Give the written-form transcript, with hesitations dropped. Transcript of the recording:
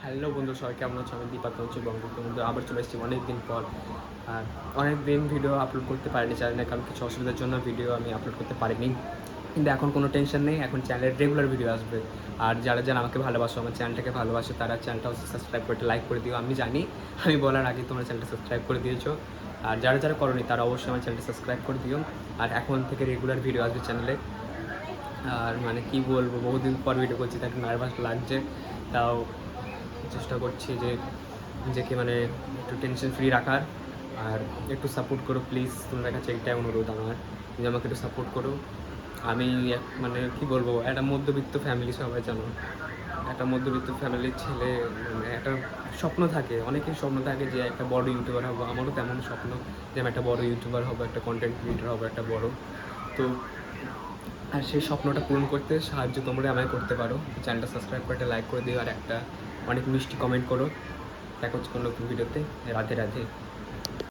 Hello বন্ধু, সবাই কেমন আছো? আমি দীপাক হচ্ছে বঙ্গবন্ধু বন্ধু, আবার চলে এসেছি অনেক দিন পর। আর অনেক দিন ভিডিও আপলোড করতে পারিনি চ্যানেলে, কারণ কিছু অসুবিধার জন্য ভিডিও আমি আপলোড করতে পারিনি। কিন্তু এখন কোনো টেনশন নেই, এখন চ্যানেলের রেগুলার ভিডিও আসবে। আর যারা যারা আমাকে ভালোবাসো, আমার চ্যানেলটাকে ভালোবাসো, তারা চ্যানেলটা সাবস্ক্রাইব করে লাইক করে দিও। আমি জানি, আমি বলার আগে তোমরা চ্যানেলটা সাবস্ক্রাইব করে দিয়েছো। আর যারা যারা করোনি তারা অবশ্যই আমার চ্যানেলটা সাবস্ক্রাইব করে দিও। আর এখন থেকে রেগুলার ভিডিও আসবে চ্যানেলে। আর মানে কি বলবো, বহুদিন পর ভিডিও করছি, তাই একটু নার্ভাস লাগছে। তাও চেষ্টা করছি যে নিজেকে মানে একটু টেনশন ফ্রি রাখার। আর একটু সাপোর্ট করো প্লিজ, তোমাদের কাছে একটাই অনুরোধ আমার, যে আমাকে একটু সাপোর্ট করো। আমি মানে কি বলবো, একটা মধ্যবিত্ত ফ্যামিলি, সবাই জানো, একটা মধ্যবিত্ত ফ্যামিলির ছেলে। মানে একটা স্বপ্ন থাকে, অনেকের স্বপ্ন থাকে যে একটা বড় ইউটিউবার হবো। আমারও তেমন স্বপ্ন যে আমি একটা বড় ইউটিউবার হবো, একটা কন্টেন্ট ক্রিয়েটার হবো, একটা বড়। তো আর সেই স্বপ্নটা পূরণ করতে সাহায্য তোমরা আমায় করতে পারো। চ্যানেলটা সাবস্ক্রাইব করে একটা লাইক করে দিও, আর একটা অনেক মিষ্টি কমেন্ট করো। দেখা হচ্ছে কোনো নতুন ভিডিওতে। রাধে রাধে।